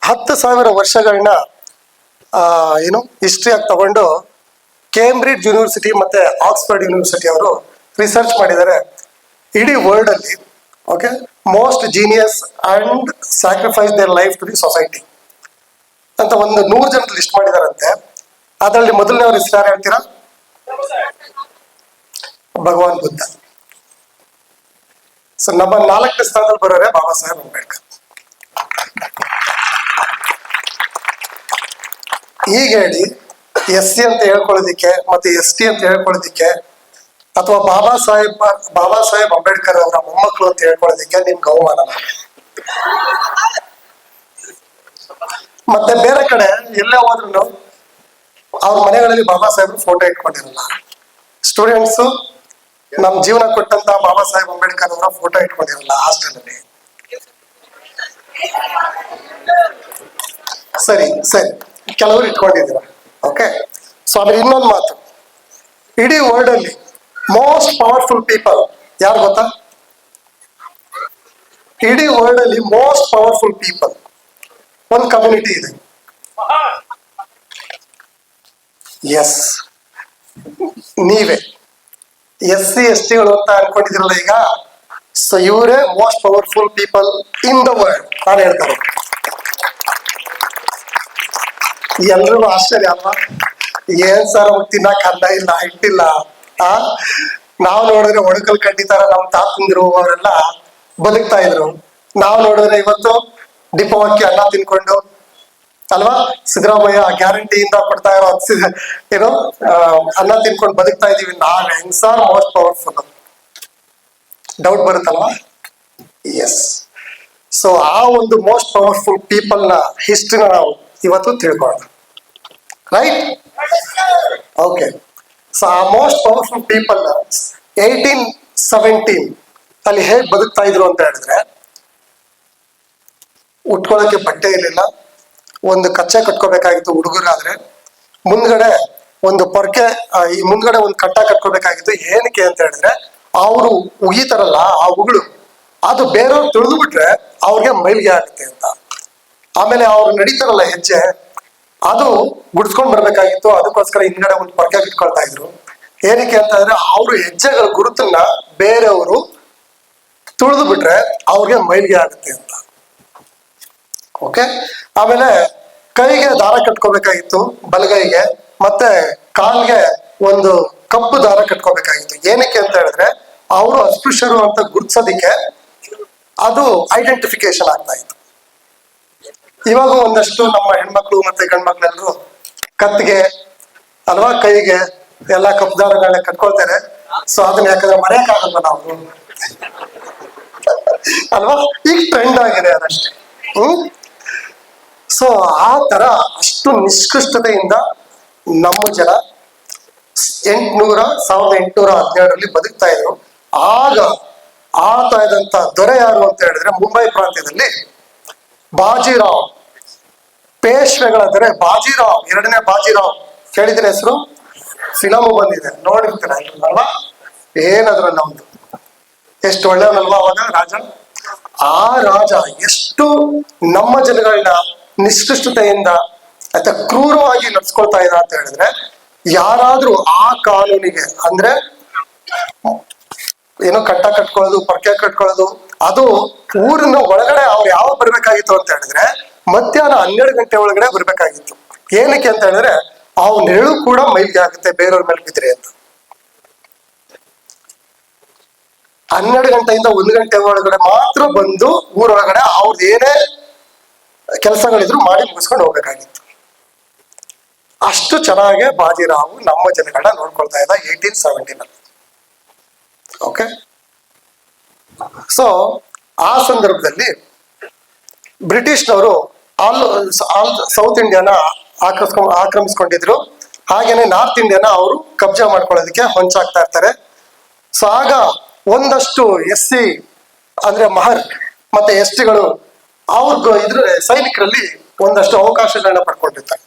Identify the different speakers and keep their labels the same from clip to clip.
Speaker 1: 10,000 ವರ್ಷಗಳನ್ನ ಏನು ಹಿಸ್ಟ್ರಿಯಾಗಿ ತಗೊಂಡು ಕೇಂಬ್ರಿಡ್ಜ್ ಯೂನಿವರ್ಸಿಟಿ ಮತ್ತೆ ಆಕ್ಸ್ಫರ್ಡ್ ಯೂನಿವರ್ಸಿಟಿ ಅವರು ರಿಸರ್ಚ್ ಮಾಡಿದ್ದಾರೆ. ಇಡೀ ವರ್ಲ್ಡ್ ಅಲ್ಲಿ okay most genius and sacrifice their life to the society ಅಂತ ಒಂದು 100 ಜನ ಲಿಸ್ಟ್ ಮಾಡಿದಾರಂತೆ. ಅದರಲ್ಲಿ ಮೊದಲನೇವ್ರ ಹೆಸರು ಯಾರು ಹೇಳ್ತೀರಾ? ಭಗವಾನ್ ಬುದ್ಧ. ಸೊ ನಮ್ಮ 4ನೇ ಸ್ಥಾನದಲ್ಲಿ ಬರೋರೆ ಬಾಬಾ ಸಾಹೇಬ್ ಅಂಬೇಡ್ಕರ್. ಹೀಗೆ ಹೇಳಿ SC ಅಂತ ಹೇಳ್ಕೊಳ್ಳೋದಿಕ್ಕೆ ಮತ್ತೆ ST ಅಂತ ಹೇಳ್ಕೊಳ್ಳೋದಿಕ್ಕೆ ಅಥವಾ ಬಾಬಾ ಸಾಹೇಬ್ ಅಂಬೇಡ್ಕರ್ ಅವರ ಮೊಮ್ಮಕ್ಕಳು ಅಂತ ಹೇಳ್ಕೊಳ್ಳೋದಿಕ್ಕೆ ನಿಮ್ಗೆ ಅವಮಾನ. ಮತ್ತೆ ಬೇರೆ ಕಡೆ ಎಲ್ಲೇ ಹೋದ್ರು ಅವ್ರ ಮನೆಗಳಲ್ಲಿ ಬಾಬಾ ಸಾಹೇಬ್ರು ಫೋಟೋ ಇಟ್ಕೊಂಡಿರಲ್ಲ. ಸ್ಟೂಡೆಂಟ್ಸ್ ನಮ್ ಜೀವನ ಕೊಟ್ಟಂತ ಬಾಬಾ ಸಾಹೇಬ್ ಅಂಬೇಡ್ಕರ್ ಅವರ ಫೋಟೋ ಇಟ್ಕೊಂಡಿರಲ್ಲ ಹಾಸ್ಟೆಲ್ ಅಲ್ಲಿ. ಸರಿ ಕೆಲವರು ಇಟ್ಕೊಂಡಿದ್ದೀರ. ಓಕೆ, ಸೊ ಆಮೇಲೆ ಇನ್ನೊಂದು ಮಾತು, ಇಡೀ ವರ್ಲ್ಡ್ ಅಲ್ಲಿ ಮೋಸ್ಟ್ ಪವರ್ಫುಲ್ ಪೀಪಲ್ ಯಾರು ಗೊತ್ತಾ? ಇಡೀ ವರ್ಲ್ಡ್ ಅಲ್ಲಿ ಮೋಸ್ಟ್ ಪವರ್ಫುಲ್ ಪೀಪಲ್ ಒಂದು ಕಮ್ಯುನಿಟಿ ಇದೆ. ಎಸ್, ನೀವೇ SC STಗಳು ಅಂತ ಅನ್ಕೊಂಡಿದಿರಲ್ಲ ಈಗ. ಸೊ ಇವರೇ most powerful people in the world ನಾನು ಹೇಳ್ತಾರೆ. ಎಲ್ರಿಗೂ ಆಶ್ಚರ್ಯ ಅಲ್ವಾ? ಏನ್ ಸರ್ ತಿನ್ನಕ್ ಅನ್ನ ಇಲ್ಲ, ಹಿಟ್ಟಿಲ್ಲ. ನಾವು ನೋಡಿದ್ರೆ ಒಣಕಲ್ ಕಡ್ಡಿತಾರ ನಮ್ ತಾತಂದ್ರು ಅವರೆಲ್ಲ ಬದುಕ್ತಾ ಇದ್ರು. ನಾವು ನೋಡಿದ್ರೆ ಇವತ್ತು ದೀಪವಕ್ಕಿ ಅನ್ನ ತಿನ್ಕೊಂಡು ಅಲ್ವಾ, ಸಿದ್ದರಾಮಯ್ಯ ಗ್ಯಾರಂಟಿಯಿಂದ ಕೊಡ್ತಾ ಇರೋ ಏನೋ ಅನ್ನ ತಿನ್ಕೊಂಡು ಬದುಕ್ತಾ ಇದೀವಿ. ನಾವ್ ಹೆಂಗ್ ಸರ್ ಮೋಸ್ಟ್ ಪವರ್ಫುಲ್? ಡೌಟ್ ಬರುತ್ತಲ್ವಾ? ಎಸ್. ಸೊ ಆ ಒಂದು ಮೋಸ್ಟ್ ಪವರ್ಫುಲ್ ಪೀಪಲ್ ನ ಹಿಸ್ಟ್ರಿನ ನಾವು ಇವತ್ತು ತಿಳ್ಕೊಳ್ಳೋಣ. ರೈಟ್? ಓಕೆ. ಸೊ ಆ ಮೋಸ್ಟ್ ಪವರ್ಫುಲ್ ಪೀಪಲ್ 1817 ಅಲ್ಲಿ ಹೇಗ್ ಬದುಕ್ತಾ ಇದ್ರು ಅಂತ ಹೇಳಿದ್ರೆ, ಉಟ್ಕೊಳ್ಳೋಕೆ ಬಟ್ಟೆ ಇರಲಿಲ್ಲ, ಒಂದು ಕಚ್ಚೆ ಕಟ್ಕೋಬೇಕಾಗಿತ್ತು ಹುಡುಗರಾದ್ರೆ, ಮುಂದ್ಗಡೆ ಒಂದು ಪೊರ್ಕೆ ಈ ಮುಂದ್ಗಡೆ ಒಂದು ಕಟ್ಟ ಕಟ್ಕೋಬೇಕಾಗಿತ್ತು. ಏನಕ್ಕೆ ಅಂತ ಹೇಳಿದ್ರೆ ಅವರು ಉಗಿತಾರಲ್ಲ ಆ ಉಗುಳು ಅದು ಬೇರೆಯವ್ರು ತಿಳಿದು ಬಿಟ್ರೆ ಅವ್ರಿಗೆ ಮೈಲಿಗೆ ಆಗುತ್ತೆ ಅಂತ. ಆಮೇಲೆ ಅವ್ರು ನಡೀತಾರಲ್ಲ ಹೆಜ್ಜೆ ಅದು ಗುಡ್ಸ್ಕೊಂಡ್ ಬರ್ಬೇಕಾಗಿತ್ತು. ಅದಕ್ಕೋಸ್ಕರ ಹಿಂದ್ಗಡೆ ಒಂದು ಪೊರ್ಕೆ ಇಟ್ಕೊಳ್ತಾ ಇದ್ರು. ಏನಕ್ಕೆ ಅಂತ ಹೇಳಿದ್ರೆ ಅವ್ರ ಹೆಜ್ಜೆಗಳ ಗುರುತನ್ನ ಬೇರೆಯವರು ತುಳಿದು ಬಿಟ್ರೆ ಅವ್ರಿಗೆ ಮೈಲಿಗೆ ಆಗುತ್ತೆ ಅಂತ. ಓಕೆ. ಆಮೇಲೆ ಕೈಗೆ ದಾರ ಕಟ್ಕೋಬೇಕಾಗಿತ್ತು, ಬಲಗೈಗೆ, ಮತ್ತೆ ಕಾಲ್ಗೆ ಒಂದು ಕಪ್ಪು ದಾರ ಕಟ್ಕೋಬೇಕಾಗಿತ್ತು. ಏನಕ್ಕೆ ಅಂತ ಹೇಳಿದ್ರೆ ಅವರು ಅಸ್ಪೃಶ್ಯರು ಅಂತ ಗುರ್ತಿಸೋದಿಕ್ಕೆ ಅದು ಐಡೆಂಟಿಫಿಕೇಶನ್ ಆಗ್ತಾ ಇತ್ತು. ಇವಾಗ ಒಂದಷ್ಟು ನಮ್ಮ ಹೆಣ್ಮಕ್ಳು ಮತ್ತೆ ಗಂಡ್ಮಕ್ಳೆಲ್ಲರೂ ಕತ್ತಿಗೆ ಅಲ್ವಾ ಕೈಗೆ ಎಲ್ಲ ಕಪ್ಪು ದಾರಗಳನ್ನ ಕಟ್ಕೊಳ್ತಾರೆ. ಸೊ ಅದನ್ನ ಯಾಕಂದ್ರೆ ಮರೆಯಕ್ಕಾಗಲ್ಲ ನಾವು ಅಲ್ವಾ, ಈಗ ಟ್ರೆಂಡ್ ಆಗಿದೆ ಅದಷ್ಟೇ. ಸೊ ಆ ತರ ಅಷ್ಟು ನಿಷ್ಕೃಷ್ಟತೆಯಿಂದ ನಮ್ಮ ಜನ 1817 ಬದುಕ್ತಾ ಇದ್ರು. ಆಗ ಆಳ್ತಾ ಇದ್ದಂತ ದೊರೆ ಯಾರು ಅಂತ ಹೇಳಿದ್ರೆ ಮುಂಬೈ ಪ್ರಾಂತ್ಯದಲ್ಲಿ ಬಾಜಿರಾವ್, ಪೇಶ್ವೆಗಳ ದೊರೆ ಬಾಜಿರಾವ್, 2ನೇ ಬಾಜಿರಾವ್. ಕೇಳಿದ್ರೆ ಹೆಸರು? ಫಿಲಮು ಬಂದಿದೆ, ನೋಡಿರ್ತೀರ ಅಲ್ವಾ? ಏನಾದ್ರು ನಮ್ದು ಎಷ್ಟು ಒಳ್ಳೆಯವನಲ್ವಾ ಅವಾಗ ರಾಜ. ಆ ರಾಜ ಎಷ್ಟು ನಮ್ಮ ಜನಗಳನ್ನ ನಿಷ್ಕೃಷ್ಟತೆಯಿಂದ ಆಯ್ತಾ ಕ್ರೂರವಾಗಿ ನಡ್ಸ್ಕೊಳ್ತಾ ಇದ್ದ ಅಂತ ಹೇಳಿದ್ರೆ, ಯಾರಾದ್ರೂ ಆ ಕಾನೂನಿಗೆ ಅಂದ್ರೆ ಏನೋ ಕಟ್ಟ ಕಟ್ಕೊಳ್ಳೋದು, ಪರ್ಕೆ ಕಟ್ಕೊಳ್ಳೋದು, ಅದು ಊರಿನ ಒಳಗಡೆ ಅವ್ರು ಯಾವ ಬರ್ಬೇಕಾಗಿತ್ತು ಅಂತ ಹೇಳಿದ್ರೆ ಮಧ್ಯಾಹ್ನ 12 ಗಂಟೆ ಒಳಗಡೆ ಬರ್ಬೇಕಾಗಿತ್ತು. ಏನಕ್ಕೆ ಅಂತ ಹೇಳಿದ್ರೆ ಅವ್ನ ನೆರಳು ಕೂಡ ಮೈಲಿಗೆ ಆಗುತ್ತೆ ಬೇರೆಯವ್ರ ಮೇಲೆ ಬಿದ್ರೆ ಅಂತ. 12 ಗಂಟೆಯಿಂದ 1 ಗಂಟೆ ಒಳಗಡೆ ಮಾತ್ರ ಬಂದು ಊರೊಳಗಡೆ ಅವ್ರದ್ದು ಏನೇ ಕೆಲಸಗಳಿದ್ರು ಮಾಡಿ ಮುಗಿಸ್ಕೊಂಡು ಹೋಗ್ಬೇಕಾಗಿತ್ತು. ಅಷ್ಟು ಚೆನ್ನಾಗೆ ಬಾಜಿರಾವು ನಮ್ಮ ಜನಗಳನ್ನ ನೋಡ್ಕೊಳ್ತಾ ಇದ್ದ 1817. ಓಕೆ. ಸೊ ಆ ಸಂದರ್ಭದಲ್ಲಿ ಬ್ರಿಟಿಷ್ನವರು ಆಲ್ ಸೌತ್ ಇಂಡಿಯಾನ ಆಕ್ರಮಿಸ್ಕೊಂಡಿದ್ರು. ಹಾಗೇನೆ ನಾರ್ತ್ ಇಂಡಿಯಾನ ಅವರು ಕಬ್ಜಾ ಮಾಡ್ಕೊಳ್ಳೋದಕ್ಕೆ ಹೊಂಚಾಗ್ತಾ ಇರ್ತಾರೆ. ಸೊ ಆಗ ಒಂದಷ್ಟು SC ಅಂದ್ರೆ ಮಹರ್ ಮತ್ತೆ STಗಳು ಅವ್ರಿಗೂ ಇದ್ರ ಸೈನಿಕರಲ್ಲಿ ಒಂದಷ್ಟು ಅವಕಾಶಗಳನ್ನ ಪಡ್ಕೊಂಡಿರ್ತಾರೆ.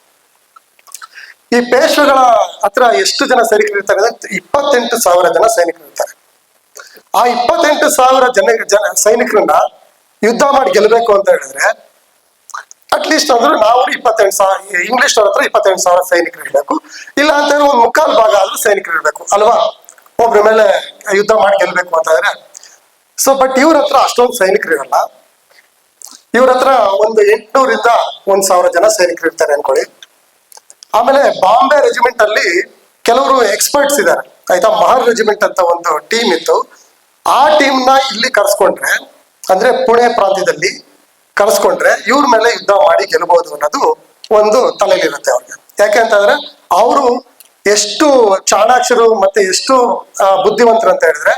Speaker 1: ಈ ಪೇಶ್ವೆಗಳ ಹತ್ರ ಎಷ್ಟು ಜನ ಸೈನಿಕರು ಇರ್ತಾರೆ ಅಂದ್ರೆ 28,000 ಜನ ಸೈನಿಕರು ಇರ್ತಾರೆ. ಆ 28,000 ಜನ ಸೈನಿಕರನ್ನ ಯುದ್ಧ ಮಾಡಿ ಗೆಲ್ಲಬೇಕು ಅಂತ ಹೇಳಿದ್ರೆ ಅಟ್ಲೀಸ್ಟ್ ಅಂದ್ರೆ ನಾವು 28,000 ಇಂಗ್ಲಿಷ್ ಹತ್ರ 28,000 ಸೈನಿಕರು ಇರಬೇಕು. ಇಲ್ಲ ಅಂತಂದ್ರೆ ಒಂದು ಮುಕ್ಕಾಲು ಭಾಗ ಆದ್ರೂ ಸೈನಿಕರು ಇರಬೇಕು ಅಲ್ವಾ, ಒಬ್ರ ಮೇಲೆ ಯುದ್ಧ ಮಾಡಿ ಗೆಲ್ಬೇಕು ಅಂತಂದ್ರೆ. ಸೊ ಬಟ್ ಇವ್ರ ಹತ್ರ ಅಷ್ಟೊಂದು ಸೈನಿಕರು ಇರಲ್ಲ. ಇವ್ರ ಹತ್ರ ಒಂದು 800 1,000 ಜನ ಸೈನಿಕರು ಇರ್ತಾರೆ ಅನ್ಕೊಳ್ಳಿ. ಆಮೇಲೆ ಬಾಂಬೆ ರೆಜಿಮೆಂಟ್ ಅಲ್ಲಿ ಕೆಲವರು ಎಕ್ಸ್ಪರ್ಟ್ಸ್ ಇದ್ದಾರೆ ಆಯ್ತಾ. ಮಹರ್ ರೆಜಿಮೆಂಟ್ ಅಂತ ಒಂದು ಟೀಮ್ ಇತ್ತು. ಆ ಟೀಮ್ ನ ಇಲ್ಲಿ ಕರ್ಸ್ಕೊಂಡ್ರೆ, ಅಂದ್ರೆ ಪುಣೆ ಪ್ರಾಂತ್ಯದಲ್ಲಿ ಕರ್ಸ್ಕೊಂಡ್ರೆ ಇವ್ರ ಮೇಲೆ ಯುದ್ಧ ಮಾಡಿ ಗೆಲ್ಬಹುದು ಅನ್ನೋದು ಒಂದು ತಲೆಯಲ್ಲಿರುತ್ತೆ ಅವ್ರಿಗೆ. ಯಾಕೆಂತಂದ್ರೆ ಅವರು ಎಷ್ಟು ಚಾಣಾಕ್ಷರು ಮತ್ತೆ ಎಷ್ಟು ಬುದ್ಧಿವಂತರು ಅಂತ ಹೇಳಿದ್ರೆ,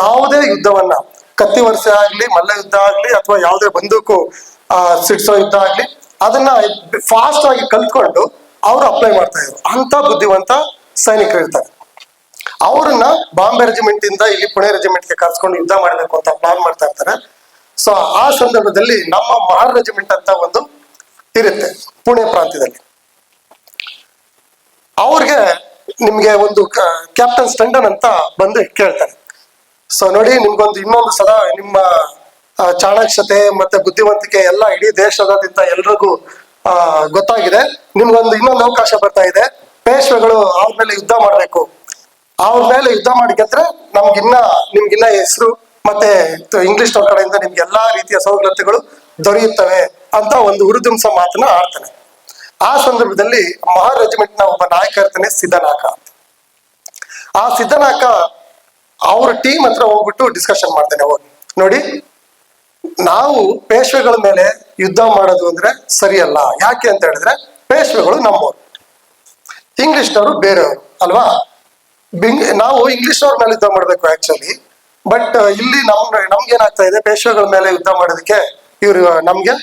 Speaker 1: ಯಾವುದೇ ಯುದ್ಧವನ್ನ ಕತ್ತಿ ವರ್ಷ ಆಗ್ಲಿ, ಮಲ್ಲ ಯುದ್ಧ ಆಗ್ಲಿ, ಅಥವಾ ಯಾವುದೇ ಬಂದೂಕು ಸಿಡ್ಸೋ ಯುದ್ಧ ಆಗ್ಲಿ, ಅದನ್ನ ಫಾಸ್ಟ್ ಆಗಿ ಕಲ್ತ್ಕೊಂಡು ಅವ್ರು ಅಪ್ಲೈ ಮಾಡ್ತಾ ಇದ್ರು. ಅಂತ ಬುದ್ಧಿವಂತ ಸೈನಿಕರು ಇರ್ತಾರೆ. ಅವ್ರನ್ನ ಬಾಂಬೆ ರೆಜಿಮೆಂಟ್ ಇಂದ ಇಲ್ಲಿ ಪುಣೆ ರೆಜಿಮೆಂಟ್ಗೆ ಕರ್ಸ್ಕೊಂಡು ಯುದ್ಧ ಮಾಡ್ಬೇಕು ಅಂತ ಪ್ಲಾನ್ ಮಾಡ್ತಾ ಇರ್ತಾರೆ. ಸೊ ಆ ಸಂದರ್ಭದಲ್ಲಿ ನಮ್ಮ ಮಹರ್ ರೆಜಿಮೆಂಟ್ ಅಂತ ಒಂದು ಇರುತ್ತೆ ಪುಣೆ ಪ್ರಾಂತ್ಯದಲ್ಲಿ. ಅವ್ರಿಗೆ ನಿಮ್ಗೆ ಒಂದು ಕ್ಯಾಪ್ಟನ್ ಸ್ಟಂಡನ್ ಅಂತ ಬಂದು ಕೇಳ್ತಾರೆ. ಸೊ ನೋಡಿ, ನಿಮ್ಗೊಂದು ಇನ್ನೊಂದು ಸಲ ನಿಮ್ಮ ಚಾಣಾಕ್ಷತೆ ಮತ್ತೆ ಬುದ್ಧಿವಂತಿಕೆ ಎಲ್ಲ ಇಡೀ ದೇಶದಾದ್ಯಂತ ಎಲ್ರಿಗೂ ಗೊತ್ತಾಗಿದೆ. ನಿಮ್ಗೊಂದು ಇನ್ನೊಂದು ಅವಕಾಶ ಬರ್ತಾ ಇದೆ. ಪೇಶ್ವೆಗಳು ಅವ್ರ ಮೇಲೆ ಯುದ್ಧ ಮಾಡ್ಬೇಕು. ಅವ್ರ ಮೇಲೆ ಯುದ್ಧ ಮಾಡಿ ಗೆದ್ರೆ ನಿಮ್ಗಿನ್ನ ಹೆಸರು ಮತ್ತೆ ಇಂಗ್ಲಿಷ್ ಅವ್ರ ಕಡೆಯಿಂದ ನಿಮ್ಗೆ ಎಲ್ಲಾ ರೀತಿಯ ಸೌಲಭ್ಯಗಳು ದೊರೆಯುತ್ತವೆ ಅಂತ ಒಂದು ಹುರಿದುಂಬಿಸೋ ಮಾತನ್ನ ಆಡ್ತಾನೆ. ಆ ಸಂದರ್ಭದಲ್ಲಿ ಮಹರ್ ರೆಜಿಮೆಂಟ್ ನ ಒಬ್ಬ ನಾಯಕ ಇರ್ತಾನೆ, ಸಿದ್ಧನಾಕ ಅಂತ. ಆ ಸಿದ್ಧನಾಕ ಅವ್ರ ಟೀಮ್ ಹತ್ರ ಹೋಗ್ಬಿಟ್ಟು ಡಿಸ್ಕಷನ್ ಮಾಡ್ತಾನೆ. ಹೋಗಿ ನೋಡಿ, ನಾವು ಪೇಶ್ವೆಗಳ ಮೇಲೆ ಯುದ್ಧ ಮಾಡೋದು ಅಂದ್ರೆ ಸರಿಯಲ್ಲ. ಯಾಕೆ ಅಂತ ಹೇಳಿದ್ರೆ ಪೇಶ್ವೆಗಳು ನಮ್ಮವ್ರು, ಇಂಗ್ಲಿಷ್ನವರು ಬೇರೆಯವರು ಅಲ್ವಾ. ನಾವು ಇಂಗ್ಲಿಷ್ನವ್ರ ಮೇಲೆ ಯುದ್ಧ ಮಾಡ್ಬೇಕು ಆಕ್ಚುಲಿ. ಬಟ್ ಇಲ್ಲಿ ನಮ್ಗೇನಾಗ್ತಾ ಇದೆ, ಪೇಶ್ವೆಗಳ ಮೇಲೆ ಯುದ್ಧ ಮಾಡೋದಕ್ಕೆ ಇವ್ರು ನಮ್ಗೆ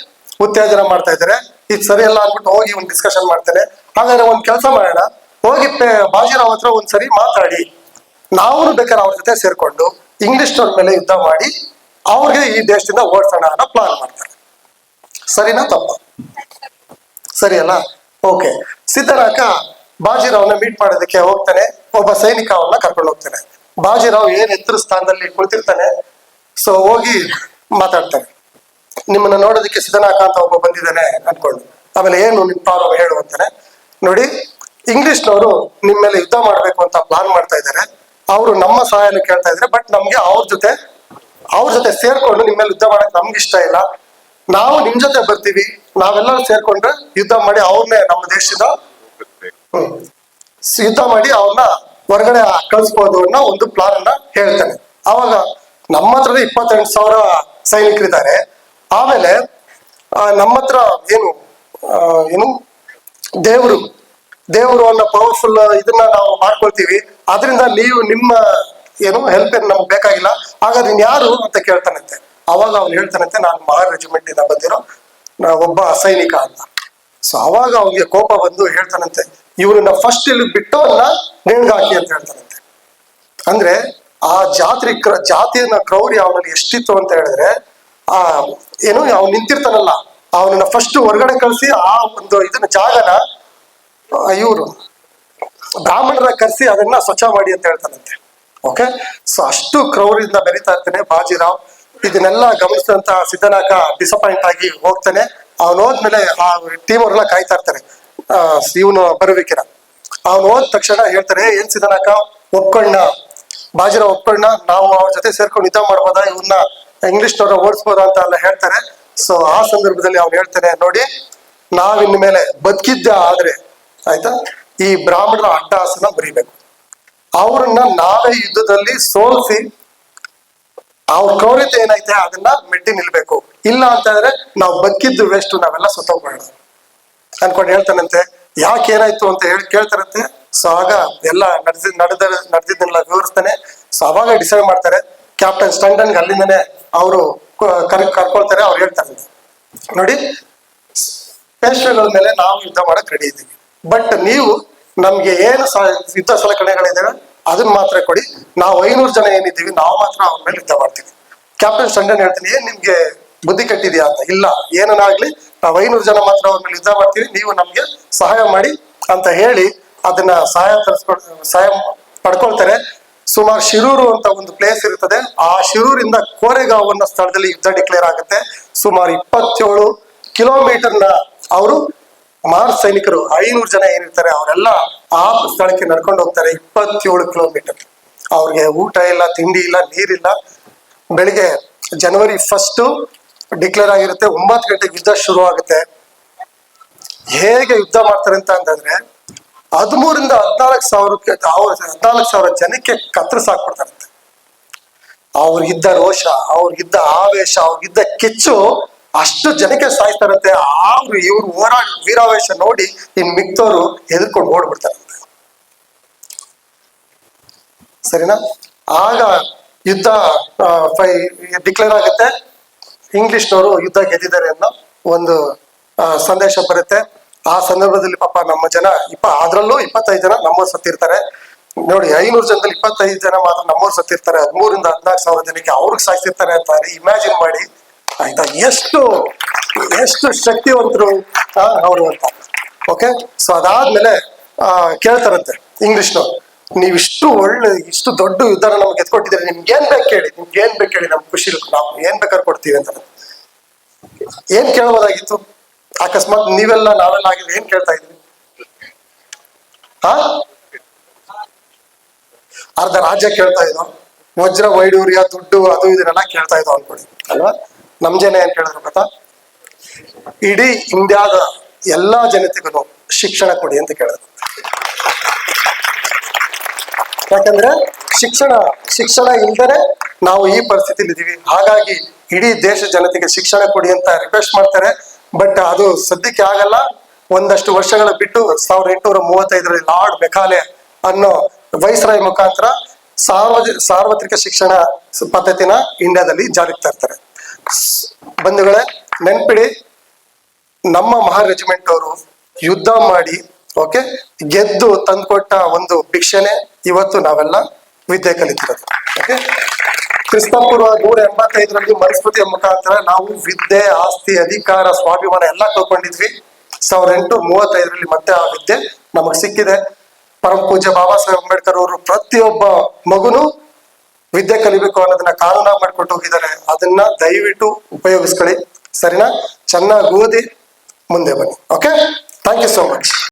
Speaker 1: ಉತ್ತೇಜನ ಮಾಡ್ತಾ ಇದ್ದಾರೆ. ಇದು ಸರಿಯಲ್ಲ ಅಂದ್ಬಿಟ್ಟು ಹೋಗಿ ಒಂದು ಡಿಸ್ಕಷನ್ ಮಾಡ್ತೇನೆ. ಹಾಗಾದ್ರೆ ಒಂದ್ ಕೆಲಸ ಮಾಡೋಣ, ಹೋಗಿ ಬಾಜಿರಾವ್ ಹತ್ರ ಒಂದ್ಸರಿ ಮಾತಾಡಿ, ನಾವು ಬೇಕಾದ್ರೆ ಅವ್ರ ಜೊತೆ ಸೇರ್ಕೊಂಡು ಇಂಗ್ಲಿಷ್ನವ್ರ ಮೇಲೆ ಯುದ್ಧ ಮಾಡಿ ಅವ್ರಿಗೆ ಈ ದೇಶದಿಂದ ಓಡಿಸೋಣ ಅನ್ನೋ ಪ್ಲಾನ್ ಮಾಡ್ತಾರೆ. ಸರಿನಾ ತಪ್ಪ? ಸರಿ ಅಲ್ಲ? ಓಕೆ. ಸಿದ್ಧನಾಕ ಬಾಜಿರಾವ್ನ ಮೀಟ್ ಮಾಡೋದಕ್ಕೆ ಹೋಗ್ತಾನೆ. ಒಬ್ಬ ಸೈನಿಕ ಅವನ್ನ ಕರ್ಕೊಂಡು ಹೋಗ್ತಾನೆ. ಬಾಜಿರಾವ್ ಏನ್ ಎತ್ತರ ಸ್ಥಾನದಲ್ಲಿ ಕುಳಿತಿರ್ತಾನೆ. ಸೊ ಹೋಗಿ ಮಾತಾಡ್ತಾನೆ. ನಿಮ್ಮನ್ನ ನೋಡೋದಕ್ಕೆ ಸಿದ್ಧನಾಕ ಅಂತ ಒಬ್ಬ ಬಂದಿದ್ದಾನೆ ಅನ್ಕೊಂಡು. ಆಮೇಲೆ ಏನು ನಿಮ್ ಪ್ರಾಬ್ಲಮ್ ಹೇಳು ಅಂತಾನೆ. ನೋಡಿ, ಇಂಗ್ಲಿಷ್ನವರು ನಿಮ್ ಮೇಲೆ ಯುದ್ಧ ಮಾಡ್ಬೇಕು ಅಂತ ಪ್ಲಾನ್ ಮಾಡ್ತಾ ಇದ್ದಾರೆ. ಅವರು ನಮ್ಮ ಸಹಾಯನ ಕೇಳ್ತಾ ಇದ್ದಾರೆ. ಬಟ್ ನಮ್ಗೆ ಅವ್ರ ಜೊತೆ ಸೇರ್ಕೊಂಡು ನಿಮ್ಮ ಮೇಲೆ ಯುದ್ಧ ಮಾಡಕ್ ನಮ್ಗೆ ಇಷ್ಟ ಇಲ್ಲ. ನಾವು ನಿಮ್ ಜೊತೆ ಬರ್ತೀವಿ, ನಾವೆಲ್ಲರೂ ಸೇರ್ಕೊಂಡ್ರೆ ಯುದ್ಧ ಮಾಡಿ ಅವ್ರನ್ನೇ ನಮ್ಮ ದೇಶದ ಯುದ್ಧ ಮಾಡಿ ಅವ್ರನ್ನ ಹೊರಗಡೆ ಕಳಿಸ್ಬೋದು ಅನ್ನೋ ಒಂದು ಪ್ಲಾನ್ ಅನ್ನ ಹೇಳ್ತಾನೆ. ಅವಾಗ ನಮ್ಮ ಹತ್ರ 28,000 ಸೈನಿಕರಿದ್ದಾರೆ. ಆಮೇಲೆ ನಮ್ಮ ಹತ್ರ ಏನು ದೇವರು ಅನ್ನೋ ಪವರ್ಫುಲ್ ಇದನ್ನ ನಾವು ಮಾಡ್ಕೊಳ್ತೀವಿ. ಅದರಿಂದ ನೀವು ನಿಮ್ಮ ಹೆಲ್ಪ್ ಏನು ನಮ್ಗೆ ಬೇಕಾಗಿಲ್ಲ. ಹಾಗಾದ್ರೆ ನೀನ್ ಯಾರು ಅಂತ ಕೇಳ್ತಾನಂತೆ. ಅವಾಗ ಅವ್ನು ಹೇಳ್ತಾನಂತೆ, ನಾನು ಮಹರ್ ರೆಜಿಮೆಂಟ್ ಇಂದ ಬಂದಿರೋ ಒಬ್ಬ ಸೈನಿಕ ಅಂತ. ಸೊ ಅವಾಗ ಅವ್ನಿಗೆ ಕೋಪ ಬಂದು ಹೇಳ್ತಾನಂತೆ, ಇವ್ರನ್ನ ಫಸ್ಟ್ ಇಲ್ಲಿ ಬಿಟ್ಟವನ್ನ ನೇಣ್ಗಾಕಿ ಅಂತ ಹೇಳ್ತಾನಂತೆ. ಅಂದ್ರೆ ಆ ಜಾತಿಯನ್ನ ಕ್ರೌರ್ಯ ಅವನಲ್ಲಿ ಎಷ್ಟಿತ್ತು ಅಂತ ಹೇಳಿದ್ರೆ, ಅವ್ನು ನಿಂತಿರ್ತಾನಲ್ಲ, ಅವನನ್ನ ಫಸ್ಟ್ ಹೊರಗಡೆ ಕಳಿಸಿ ಆ ಒಂದು ಇದನ್ನ ಜಾಗನ ಇವರು ಬ್ರಾಹ್ಮಣರ ಕರೆಸಿ ಅದನ್ನ ಸ್ವಚ್ಛ ಮಾಡಿ ಅಂತ ಹೇಳ್ತಾನಂತೆ. ಓಕೆ. ಸೊ ಅಷ್ಟು ಕ್ರೌರ್ಯದಿಂದ ಬೆರೀತಾ ಇರ್ತಾನೆ ಬಾಜಿರಾವ್. ಇದನ್ನೆಲ್ಲ ಗಮನಿಸಿದಂತ ಸಿದ್ಧನಾಕ ಡಿಸಪಾಯಿಂಟ್ ಆಗಿ ಹೋಗ್ತಾನೆ. ಅವ್ನು ಹೋದ್ಮೇಲೆ ಆ ಟೀಮ್ ಅವರೆಲ್ಲ ಕಾಯ್ತಾ ಇರ್ತಾರೆ ಇವನು ಬರುವಿಕೆನ. ಅವ್ನು ಹೋದ ತಕ್ಷಣ ಹೇಳ್ತಾರೆ, ಏನ್ ಸಿದ್ಧನಾಕ ಬಾಜಿರಾವ್ ಒಪ್ಕೊಂಡ, ನಾವು ಅವ್ರ ಜೊತೆ ಸೇರ್ಕೊಂಡು ಯುದ್ಧ ಮಾಡ್ಬೋದಾ, ಇವನ್ನ ಇಂಗ್ಲಿಷ್ನವ್ರ ಓಡಿಸ್ಬೋದಾ ಅಂತ ಎಲ್ಲ ಹೇಳ್ತಾರೆ. ಸೊ ಆ ಸಂದರ್ಭದಲ್ಲಿ ಅವ್ನು ಹೇಳ್ತಾನೆ, ನೋಡಿ, ನಾವಿನ್ ಮೇಲೆ ಬದುಕಿದ್ದ ಆದ್ರೆ ಆಯ್ತಾ, ಈ ಬ್ರಾಹ್ಮಣರ ಅಟ್ಟಹಾಸನ ಬರೀಬೇಕು. ಅವ್ರನ್ನ ನಾವೇ ಯುದ್ಧದಲ್ಲಿ ಸೋಲಿಸಿ ಅವ್ರ ಕ್ರೌರ್ಯತೆ ಏನೈತೆ ಅದನ್ನ ಮೆಟ್ಟಿ ನಿಲ್ಬೇಕು. ಇಲ್ಲ ಅಂತಂದ್ರೆ ನಾವು ಬದುಕಿದ್ದು ವೇಸ್ಟ್, ನಾವೆಲ್ಲ ಸುತ್ತೋಗ್ಬೇಡ ಅನ್ಕೊಂಡು ಹೇಳ್ತಾನಂತೆ. ಯಾಕೆ ಏನಾಯ್ತು ಅಂತ ಕೇಳ್ತಾರಂತೆ. ಸೊ ಆಗ ಎಲ್ಲ ನಡೆದಿದ್ದನ್ನೆಲ್ಲ ವಿವರಿಸ್ತಾನೆ. ಸೊ ಅವಾಗ ಡಿಸೈಡ್ ಮಾಡ್ತಾರೆ. ಕ್ಯಾಪ್ಟನ್ ಸ್ಟಂಡನ್ಗೆ ಅಲ್ಲಿಂದನೇ ಅವರು ಕರ್ಕೊಳ್ತಾರೆ. ಅವ್ರು ಹೇಳ್ತಾರಂತೆ, ನೋಡಿ, ಪೇಶ್ವೆಗಳ ಮೇಲೆ ನಾವು ಯುದ್ಧ ಮಾಡಕ್ ರೆಡಿ ಇದ್ದೀವಿ. ಬಟ್ ನೀವು ನಮ್ಗೆ ಏನು ಯುದ್ಧ ಸಲಕರಣೆಗಳಿದ್ದಾವೆ ಅದನ್ನ ಮಾತ್ರ ಕೊಡಿ. ನಾವು 500 ಜನ ಏನಿದ್ದೀವಿ ನಾವು ಮಾತ್ರ ಅವ್ರ ಮೇಲೆ ಯುದ್ಧ ಮಾಡ್ತೀವಿ. ಕ್ಯಾಪ್ಟನ್ ಸ್ಟಂಡನ್ ಹೇಳ್ತೀನಿ, ಏನ್ ನಿಮ್ಗೆ ಬುದ್ಧಿ ಕಟ್ಟಿದ್ಯಾ ಅಂತ. ಇಲ್ಲ, ಏನನ್ನಾಗ್ಲಿ, ನಾವು 500 ಜನ ಮಾತ್ರ ಅವ್ರ ಮೇಲೆ ಯುದ್ಧ ಮಾಡ್ತೀವಿ, ನೀವು ನಮ್ಗೆ ಸಹಾಯ ಮಾಡಿ ಅಂತ ಹೇಳಿ ಅದನ್ನ ಸಹಾಯ ಪಡ್ಕೊಳ್ತಾರೆ. ಸುಮಾರು ಶಿರೂರು ಅಂತ ಒಂದು ಪ್ಲೇಸ್ ಇರ್ತದೆ. ಆ ಶಿರೂರಿಂದ ಕೋರೆಗಾಂವ್ ಅನ್ನೋ ಸ್ಥಳದಲ್ಲಿ ಯುದ್ಧ ಡಿಕ್ಲೇರ್ ಆಗುತ್ತೆ. ಸುಮಾರು 27 ಕಿಲೋಮೀಟರ್ನ ಅವರು ಮಾರ್ಚ್ ಸೈನಿಕರು 500 ಜನ ಏನಿರ್ತಾರೆ ಅವರೆಲ್ಲ ಆ ಸ್ಥಳಕ್ಕೆ ನಡ್ಕೊಂಡು ಹೋಗ್ತಾರೆ 27 ಕಿಲೋಮೀಟರ್. ಅವ್ರಿಗೆ ಊಟ ಇಲ್ಲ, ತಿಂಡಿ ಇಲ್ಲ, ನೀರಿಲ್ಲ. ಬೆಳಿಗ್ಗೆ ಜನವರಿ 1 ಡಿಕ್ಲೇರ್ ಆಗಿರುತ್ತೆ, 9 ಗಂಟೆಗೆ ಯುದ್ಧ ಶುರು ಆಗುತ್ತೆ. ಹೇಗೆ ಯುದ್ಧ ಮಾಡ್ತಾರೆ ಅಂತಂದ್ರೆ 13,000 ರಿಂದ 14,000 ಜನಕ್ಕೆ ಕತ್ತರಿಸಾಕ್ಬಿಡ್ತಾರಂತೆ. ಅವ್ರಿಗಿದ್ದ ರೋಷ, ಅವ್ರಿಗಿದ್ದ ಆವೇಶ, ಅವ್ರಿಗಿದ್ದ ಕಿಚ್ಚು ಅಷ್ಟು ಜನಕ್ಕೆ ಸಾಯ್ತಾರಂತೆ. ಇವ್ರು ವೀರಾವೇಶ ನೋಡಿ ಇನ್ ಮಿಕ್ತವ್ರು ಎದ್ಕೊಂಡು ಓಡ್ಬಿಡ್ತಾರಂತೆ. ಸರಿನಾ? ಆಗ ಯುದ್ಧ ಡಿಕ್ಲೇರ್ ಆಗುತ್ತೆ. ಇಂಗ್ಲಿಷ್ನವರು ಯುದ್ಧ ಗೆದ್ದಿದ್ದಾರೆ ಅನ್ನೋ ಒಂದು ಸಂದೇಶ ಬರುತ್ತೆ. ಆ ಸಂದರ್ಭದಲ್ಲಿ ಪಾಪ ನಮ್ಮ ಜನ ಅದ್ರಲ್ಲೂ 25 ಜನ ನಮ್ಮವ್ರು ಸತ್ತಿರ್ತಾರೆ. ನೋಡಿ, 500 ಜನದಲ್ಲಿ 25 ಜನ ಮಾತ್ರ ನಮ್ಮವ್ರು ಸತ್ತಿರ್ತಾರೆ. 13,000 ರಿಂದ 14,000 ಜನಕ್ಕೆ ಅವ್ರಿಗೆ ಸಾಯ್ತಿರ್ತಾರೆ ಅಂತ ಇಮ್ಯಾಜಿನ್ ಮಾಡಿ ಆಯ್ತಾ, ಎಷ್ಟು ಶಕ್ತಿವಂತರು ಅವರು ಅಂತ. ಓಕೆ, ಸೊ ಅದಾದ್ಮೇಲೆ ಕೇಳ್ತಾರಂತೆ ಇಂಗ್ಲಿಷ್ನವ್ರು, ನೀವ್ ಇಷ್ಟು ದೊಡ್ಡ ಯುದ್ಧನ ನಮ್ಗೆ ಗೆದ್ಕೊಟ್ಟಿದ್ದೀರಿ, ನಿಮ್ಗೆ ಏನ್ ಬೇಕು ಹೇಳಿ, ನಮ್ ಖುಷಿ ನಾವು ಏನ್ ಬೇಕಾದ್ರೆ ಕೊಡ್ತೀವಿ ಅಂತ. ಏನ್ ಕೇಳ್ಬೋದಾಗಿತ್ತು? ಅಕಸ್ಮಾತ್ ನಾವೆಲ್ಲ ಆಗಿದ್ರೆ ಏನ್ ಕೇಳ್ತಾ ಇದ್ವಿ? ಅರ್ಧ ರಾಜ್ಯ ಕೇಳ್ತಾ ಇದ್ವು, ವಜ್ರ ವೈಡೂರ್ಯ, ದುಡ್ಡು, ಅದು ಇದನ್ನೆಲ್ಲ ಕೇಳ್ತಾ ಇದ್ವು ಅನ್ಕೊಳ್ಳಿ ಅಲ್ವಾ. ನಮ್ ಜನ ಏನ್ ಕೇಳಿದ್ರು ಗೊತ್ತಾ? ಇಡೀ ಇಂಡಿಯಾದ ಎಲ್ಲಾ ಜನತೆಗೂ ಶಿಕ್ಷಣ ಕೊಡಿ ಅಂತ ಕೇಳಿದ್ರು. ಯಾಕಂದ್ರೆ ಶಿಕ್ಷಣ ಇಲ್ದರೆ ನಾವು ಈ ಪರಿಸ್ಥಿತಿಲಿ ಇದೀವಿ. ಹಾಗಾಗಿ ಇಡೀ ದೇಶ ಜನತೆಗೆ ಶಿಕ್ಷಣ ಕೊಡಿ ಅಂತ ರಿಕ್ವೆಸ್ಟ್ ಮಾಡ್ತಾರೆ. ಬಟ್ ಅದು ಸದ್ಯಕ್ಕೆ ಆಗಲ್ಲ. ಒಂದಷ್ಟು ವರ್ಷಗಳ ಬಿಟ್ಟು 1835ರಲ್ಲಿ ಲಾರ್ಡ್ ಮೆಕಾಲೆ ಅನ್ನೋ ವೈಸ್ರಾಯ್ ಮುಖಾಂತರ ಸಾರ್ವತ್ರಿಕ ಶಿಕ್ಷಣ ಪದ್ಧತಿನ ಇಂಡಿಯಾದಲ್ಲಿ ಜಾರಿಗೆ ತರ್ತಾರೆ. ಬಂಧುಗಳೇ, ನೆನ್ಪಿಡಿ, ನಮ್ಮ ಮಹಾ ರೆಜಿಮೆಂಟ್ ಅವರು ಯುದ್ಧ ಮಾಡಿ ಓಕೆ ಗೆದ್ದು ತಂದ್ಕೊಟ್ಟ ಒಂದು ಭಿಕ್ಷೆನೆ ಇವತ್ತು ನಾವೆಲ್ಲ ವಿದ್ಯೆ ಕಲಿತಿರೋದು. ಓಕೆ, ಕ್ರಿಸ್ತಪೂರ್ವ 185ರಲ್ಲಿ ಮನುಸ್ಮೃತಿಯ ಮುಖಾಂತರ ನಾವು ವಿದ್ಯೆ, ಆಸ್ತಿ, ಅಧಿಕಾರ, ಸ್ವಾಭಿಮಾನ ಎಲ್ಲ ಕಳ್ಕೊಂಡಿದ್ವಿ. 1835ರಲ್ಲಿ ಮತ್ತೆ ಆ ವಿದ್ಯೆ ನಮಗ್ ಸಿಕ್ಕಿದೆ. ಪರಮ ಪೂಜ್ಯ ಬಾಬಾ ಸಾಹೇಬ್ ಅಂಬೇಡ್ಕರ್ ಅವರು ಪ್ರತಿಯೊಬ್ಬ ಮಗುನು ವಿದ್ಯೆ ಕಲಿಬೇಕು ಅನ್ನೋದನ್ನ ಕಾನೂನಾಗಿ ಮಾಡ್ಕೊಟ್ಟು ಹೋಗಿದ್ದಾರೆ. ಅದನ್ನ ದಯವಿಟ್ಟು ಉಪಯೋಗಿಸ್ಕೊಳ್ಳಿ. ಸರಿನಾ? ಚೆನ್ನಾಗಿ ಓದಿ ಮುಂದೆ ಬನ್ನಿ. Okay, thank you so much.